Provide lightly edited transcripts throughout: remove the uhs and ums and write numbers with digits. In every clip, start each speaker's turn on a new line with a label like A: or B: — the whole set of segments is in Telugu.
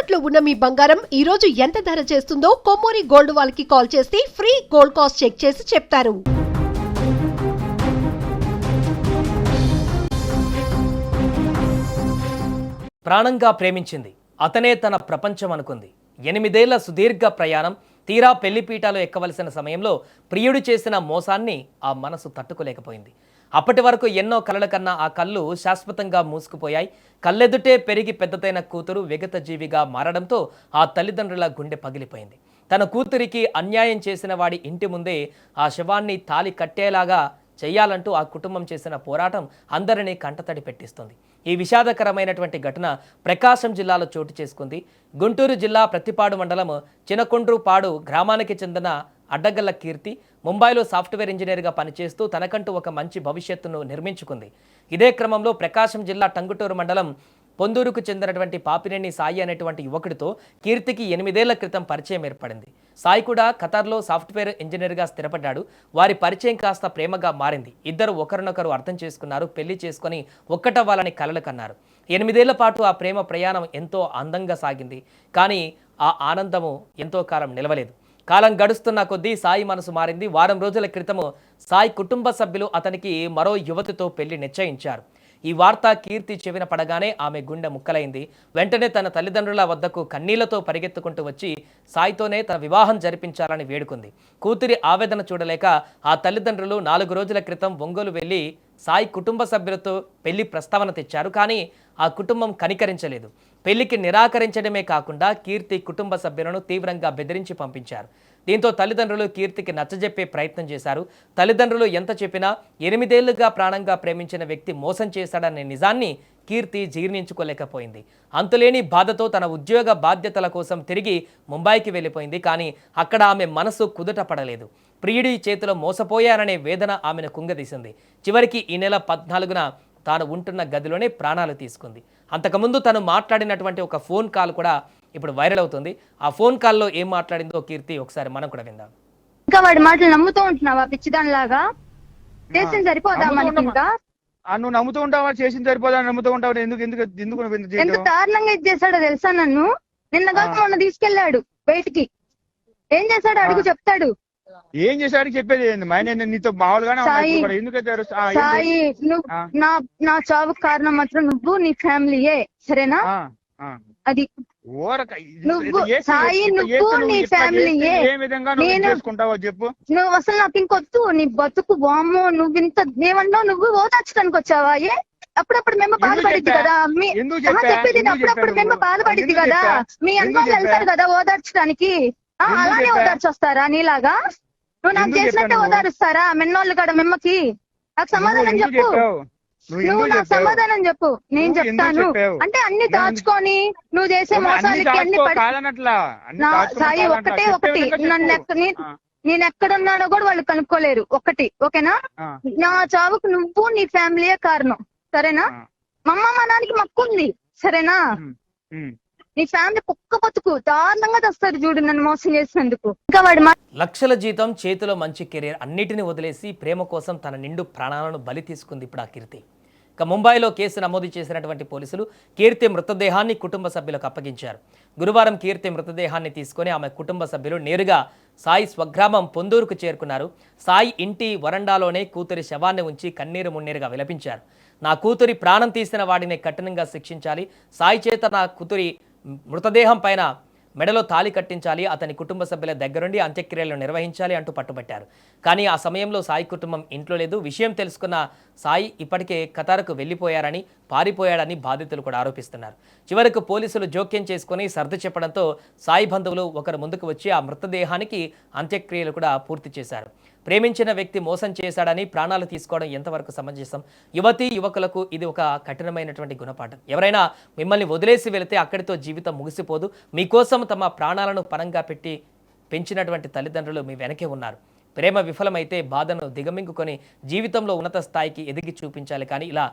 A: తాకట్లో ఉన్న మీ బంగారం ఈ రోజు ఎంత ధర చేస్తుందో కొమ్మూరి గోల్డ్ వాళ్ళకి కాల్ చేస్తే ఫ్రీ గోల్డ్ కాస్ట్ చెక్ చేసి చెప్తారు.
B: ప్రాణంగా ప్రేమించింది, అతనే తన ప్రపంచం అనుకుంది. 8 ఏళ్ల సుదీర్ఘ ప్రయాణం తీరా పెళ్లిపీటలో ఎక్కవలసిన సమయంలో ప్రియుడు చేసిన మోసాన్ని ఆ మనసు తట్టుకోలేకపోయింది. అప్పటి వరకు ఎన్నో కలల కన్నా ఆ కళ్ళు శాశ్వతంగా మూసుకుపోయాయి. కళ్ళెదుటే పెరిగి పెద్దదైన కూతురు విగత జీవిగా మారడంతో ఆ తల్లిదండ్రుల గుండె పగిలిపోయింది. తన కూతురికి అన్యాయం చేసిన వాడి ఇంటి ముందే ఆ శవాన్ని తాలి కట్టేలాగా చేయాలంటూ ఆ కుటుంబం చేసిన పోరాటం అందరినీ కంటతడి పెట్టిస్తుంది. ఈ విషాదకరమైనటువంటి ఘటన ప్రకాశం జిల్లాలో చోటు చేసుకుంది. గుంటూరు జిల్లా ప్రతిపాడు మండలం చినకొండ్రుపాడు గ్రామానికి చెందిన అడ్డగల్ల కీర్తి ముంబైలో సాఫ్ట్వేర్ ఇంజనీర్గా పనిచేస్తూ తనకంటూ ఒక మంచి భవిష్యత్తును నిర్మించుకుంది. ఇదే క్రమంలో ప్రకాశం జిల్లా టంగుటూరు మండలం పొందూరుకు చెందినటువంటి పాపినేని సాయి అనేటువంటి యువకుడితో కీర్తికి 8 ఏళ్ల క్రితం పరిచయం ఏర్పడింది. సాయి కూడా ఖతార్లో సాఫ్ట్వేర్ ఇంజనీర్గా స్థిరపడ్డాడు. వారి పరిచయం కాస్త ప్రేమగా మారింది. ఇద్దరు ఒకరినొకరు అర్థం చేసుకున్నారు. పెళ్లి చేసుకుని ఒక్కటవ్వాలని కలలు కన్నారు. 8 ఏళ్ల పాటు ఆ ప్రేమ ప్రయాణం ఎంతో అందంగా సాగింది. కానీ ఆ ఆనందము ఎంతో కాలం నిలవలేదు. కాలం గడుస్తున్న కొద్దీ సాయి మనసు మారింది. వారం రోజుల క్రితము సాయి కుటుంబ సభ్యులు అతనికి మరో యువతితో పెళ్లి నిశ్చయించారు. ఈ వార్త కీర్తి చెవిన పడగానే ఆమె గుండె ముక్కలైంది. వెంటనే తన తల్లిదండ్రుల వద్దకు కన్నీళ్లతో పరిగెత్తుకుంటూ వచ్చి సాయితోనే తన వివాహం జరిపించాలని వేడుకుంది. కూతురి ఆవేదన చూడలేక ఆ తల్లిదండ్రులు 4 రోజుల క్రితం ఒంగోలు వెళ్లి సాయి కుటుంబ సభ్యులతో పెళ్లి ప్రస్తావన తెచ్చారు. కానీ ఆ కుటుంబం కనికరించలేదు. పెళ్లికి నిరాకరించడమే కాకుండా కీర్తి కుటుంబ సభ్యులను తీవ్రంగా బెదిరించి పంపించారు. దీంతో తల్లిదండ్రులు కీర్తికి నచ్చజెప్పే ప్రయత్నం చేశారు. తల్లిదండ్రులు ఎంత చెప్పినా 8 ఏళ్లుగా ప్రాణంగా ప్రేమించిన వ్యక్తి మోసం చేశాడనే నిజాన్ని కీర్తి జీర్ణించుకోలేకపోయింది. అంతులేని బాధతో తన ఉద్యోగ బాధ్యతల కోసం తిరిగి ముంబైకి వెళ్ళిపోయింది. కానీ అక్కడ ఆమె మనసు కుదుట పడలేదు. ప్రియుడి చేతిలో మోసపోయారనే వేదన ఆమెను కుంగదీసింది. చివరికి ఈ నెల 14న తాను ఉంటున్న గదిలోనే ప్రాణాలు తీసుకుంది. అంతకుముందు తను మాట్లాడినటువంటి ఒక ఫోన్ కాల్ కూడా ఇప్పుడు వైరల్ అవుతుంది. ఆ ఫోన్ కాల్లో ఏం మాట్లాడిందో కీర్తి ఒకసారి మనం కూడా విందాం.
C: ఇంకా వాడి మాటలు నమ్ముతూ ఉంటున్నావా పిచ్చిదానిలాగా? చేసిన సరిపోదా మనకి? ఇంకా
D: నువ్వు నమ్ముతూ ఉంటావా? చేసిన సరిపోదా నమ్ముతూ ఉంటావు? ఎందుకు ఎందుకు ఎందుకు
C: ఎంత దారుణంగా ఇది చేశాడో తెలుసా? నన్ను నిన్నగాక మొన్న తీసుకెళ్లాడు బయటికి. ఏం చేశాడు అడుగు, చెప్తాడు.
D: ఏం చేశాడు చెప్పేది ఏంది? నీతో మామూలుగానే
C: సాయి, నువ్వు నా చావుకు కారణం మాత్రం నువ్వు, నీ ఫ్యామిలీయే, సరేనా? అది నువ్వు సాయి, నువ్వు నీ ఫ్యామిలీయే.
D: చెప్పు.
C: నువ్వు అసలు నాకు ఇంకొద్దు నీ బతుకు. బామ్మో, నువ్వు ఇంత ఏమన్నావు? నువ్వు ఓదార్చడానికి వచ్చావా? అప్పుడప్పుడు మేము బాధపడిద్ది కదా. చెప్పేది అప్పుడప్పుడు మేము బాధపడిద్ది కదా. మీ అన్నోళ్ళు వెళ్తారు కదా ఓదార్చడానికి. అలానే ఓదార్చొస్తారా నీలాగా? నువ్వు నాకు చేసినట్టే ఓదారుస్తారా మెన్నోళ్ళు కూడా? మిమ్మకి నాకు సమాధానం చెప్పు. నువ్వు నాకు సమాధానం చెప్పు, నేను చెప్తాను. అంటే అన్ని దాచుకొని నువ్వు చేసే మోసాలకి అన్ని సాయి ఒకటి నేను ఎక్కడున్నానో కూడా వాళ్ళు కనుక్కోలేరు. ఒకటి ఓకేనా? నా చావుకు నువ్వు నీ ఫ్యామిలీయే కారణం, సరేనా? మా నాన్నకి మక్కుంది, సరేనా? నీ ఫ్యామిలీ కుక్క బతుకు దారుణంగా తెస్తారు చూడు నన్ను మోసం చేసినందుకు. ఇంకా వాడి
B: లక్షల జీతం, చేతిలో మంచి కెరీర్ అన్నిటిని వదిలేసి ప్రేమ కోసం తన నిండు ప్రాణాలను బలి తీసుకుంది ఇప్పుడు ఆ కీర్తి. ఇక ముంబైలో కేసు నమోదు చేసినటువంటి పోలీసులు కీర్తి మృతదేహాన్ని కుటుంబ సభ్యులకు అప్పగించారు. గురువారం కీర్తి మృతదేహాన్ని తీసుకొని ఆమె కుటుంబ సభ్యులు నేరుగా సాయి స్వగ్రామం పొందూరుకు చేరుకున్నారు. సాయి ఇంటి వరండాలోనే కూతురి శవాన్ని ఉంచి కన్నీరు మున్నీరుగా విలపించారు. నా కూతురి ప్రాణం తీసిన వాడిని కఠినంగా శిక్షించాలి. సాయి చేత నా కూతురి మృతదేహం పైన మెడలో తాళి కట్టించాలి. అతని కుటుంబ సభ్యుల దగ్గరుండి అంత్యక్రియలను నిర్వహించాలి అంటూ పట్టుబట్టారు. కానీ ఆ సమయంలో సాయి కుటుంబం ఇంట్లో లేదు. విషయం తెలుసుకున్న సాయి ఇప్పటికే ఖతార్కు వెళ్ళిపోయారని, పారిపోయాడని బాధితులు కూడా ఆరోపిస్తున్నారు. చివరకు పోలీసులు జోక్యం చేసుకుని సర్ది చెప్పడంతో సాయి బంధువులు ఒకరు ముందుకు వచ్చి ఆ మృతదేహానికి అంత్యక్రియలు కూడా పూర్తి చేశారు. ప్రేమించిన వ్యక్తి మోసం చేశాడని ప్రాణాలు తీసుకోవడం ఎంతవరకు సమంజసం? యువతీ యువకులకు ఇది ఒక కఠినమైనటువంటి గుణపాఠం. ఎవరైనా మిమ్మల్ని వదిలేసి వెళితే అక్కడితో జీవితం ముగిసిపోదు. మీకోసం తమ ప్రాణాలను పరంగా పెట్టి పెంచినటువంటి తల్లిదండ్రులు మీ వెనకే ఉన్నారు. ప్రేమ విఫలమైతే బాధను దిగమింగుకొని జీవితంలో ఉన్నత స్థాయికి ఎదిగి చూపించాలి. కానీ ఇలా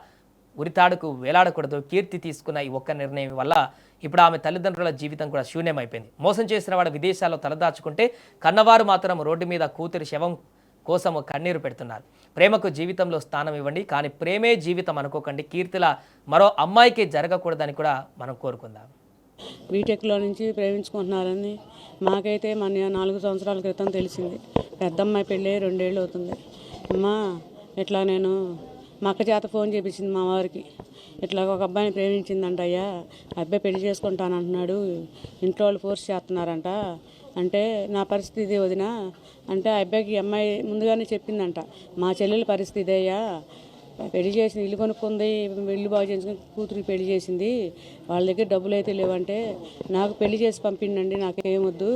B: ఉరితాడుకు వేలాడకూడదు. కీర్తి తీసుకున్న ఈ ఒక్క నిర్ణయం వల్ల ఇప్పుడు ఆమె తల్లిదండ్రుల జీవితం కూడా శూన్యమైపోయింది. మోసం చేసిన వాడు విదేశాల్లో తలదాచుకుంటే కన్నవారు మాత్రం రోడ్డు మీద కూతురి శవం కోసం కన్నీరు పెడుతున్నారు. ప్రేమకు జీవితంలో స్థానం ఇవ్వండి, కానీ ప్రేమే జీవితం అనుకోకండి. కీర్తిలా మరో అమ్మాయికి జరగకూడదని కూడా మనం కోరుకుందాం.
E: బీటెక్లో నుంచి ప్రేమించుకుంటున్నారని మాకైతే మన 4 సంవత్సరాల క్రితం తెలిసింది. పెద్దమ్మాయి పెళ్ళి 2 ఏళ్ళు అవుతుంది. అమ్మా ఇట్లా నేను మా అక్క చేత ఫోన్ చేపించింది మా వారికి. ఇట్లా ఒక అబ్బాయిని ప్రేమించిందంట అయ్యా, అబ్బాయి పెళ్లి చేసుకుంటానంటున్నాడు, ఇంట్లో వాళ్ళు ఫోర్స్ చేస్తున్నారంట అంటే నా పరిస్థితి ఇది వదిన అంటే ఆ అబ్బాయికి ఈ అమ్మాయి ముందుగానే చెప్పిందంట, మా చెల్లెల పరిస్థితి అయ్యా, పెళ్లి చేసింది, ఇల్లు కొనుక్కుంది, ఇల్లు బాగు చేసుకుని కూతురికి పెళ్లి చేసింది, వాళ్ళ దగ్గర డబ్బులు అయితే లేవంటే నాకు పెళ్లి చేసి పంపిండండి, నాకేమొద్దు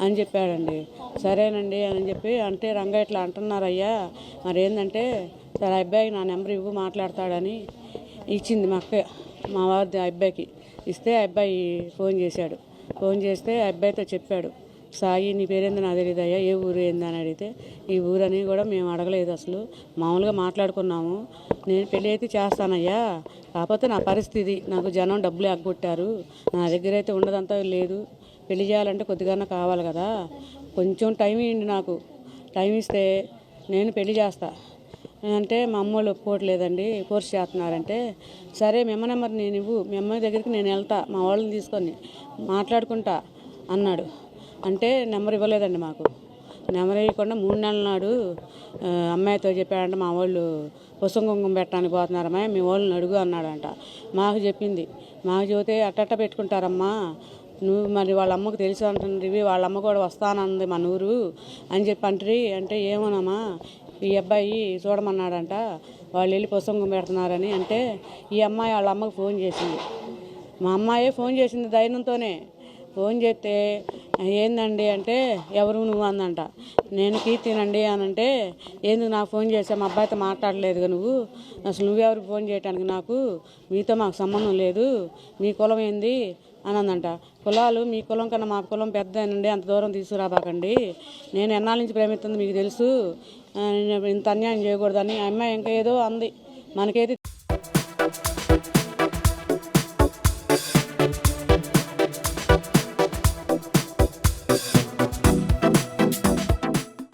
E: అని చెప్పాడండి. సరేనండి అని చెప్పి అంటే రంగా ఇట్లా అంటున్నారయ్యా, మరి ఏంటంటే సరే అబ్బాయికి నా నెంబర్ ఇవ్వు మాట్లాడతాడని ఇచ్చింది మా అక్క. మా వారి అబ్బాయికి ఇస్తే అబ్బాయి ఫోన్ చేశాడు. ఫోన్ చేస్తే అబ్బాయితో చెప్పాడు, సాయి నీ పేరేందో నాకు తెలియదు అయ్యా, ఏ ఊరు ఏంది అని అడిగితే ఈ ఊరని కూడా మేము అడగలేదు, అసలు మామూలుగా మాట్లాడుకున్నాము, నేను పెళ్ళి అయితే చేస్తానయ్యా, కాకపోతే నా పరిస్థితి నాకు జనం డబ్బులు ఎగ్గొట్టారు, నా దగ్గర అయితే ఉండదంతా లేదు, పెళ్లి చేయాలంటే కొద్దిగానే కావాలి కదా, కొంచెం టైం ఇవ్వండి, నాకు టైం ఇస్తే నేను పెళ్లి చేస్తా అంటే మా అమ్మోళ్ళు ఒప్పుకోవట్లేదండి, ఫోర్స్ చేస్తున్నారంటే సరే మీ అమ్మ నెంబర్ నేను ఇవ్వు, మీ అమ్మాయి దగ్గరికి నేను వెళ్తా, మా వాళ్ళని తీసుకొని మాట్లాడుకుంటా అన్నాడు. అంటే నెంబర్ ఇవ్వలేదండి మాకు. నెంబర్ ఇవ్వకుండా 3 నెలల నాడు అమ్మాయితో చెప్పాడంటే మా వాళ్ళు పసుపు కుంకుమ పెట్టడానికి పోతున్నారమ్మా, మీ వాళ్ళని అడుగు అన్నాడంట. మాకు చెప్పింది, మాకు చెబితే అట్టట్ట పెట్టుకుంటారమ్మా, నువ్వు మరి వాళ్ళ అమ్మకు తెలుసు అంటుంది, వాళ్ళ అమ్మ కూడా వస్తానంది మన ఊరు అని చెప్పి అంటారు. అంటే ఏమోనమ్మా ఈ అబ్బాయి చూడమన్నాడంట, వాళ్ళు వెళ్ళి పసుపు పెడుతున్నారని అంటే ఈ అమ్మాయి వాళ్ళ అమ్మకు ఫోన్ చేసింది. మా అమ్మాయి ఫోన్ చేసింది ధైర్యంతోనే. ఫోన్ చేస్తే ఏందండి అంటే ఎవరు నువ్వు అందంట. నేను కీర్తినండి అని అంటే ఎందుకు నాకు ఫోన్ చేసా, మా అబ్బాయితో మాట్లాడలేదుగా నువ్వు, అసలు నువ్వెవరికి ఫోన్ చేయడానికి, నాకు మీతో మాకు సంబంధం లేదు, మీ కులం ఏంది అని అందంట. కులాలు మీ కులం కన్నా మా కులం పెద్దనండి, అంత దూరం తీసుకురాబాకండి, నేను ఎన్నాళ్ళ నుంచి ప్రేమిస్తుంది మీకు తెలుసు, ఇంత అన్యాయం చేయకూడదని. ఆ అమ్మాయి ఇంకా ఏదో అంది, మనకైతే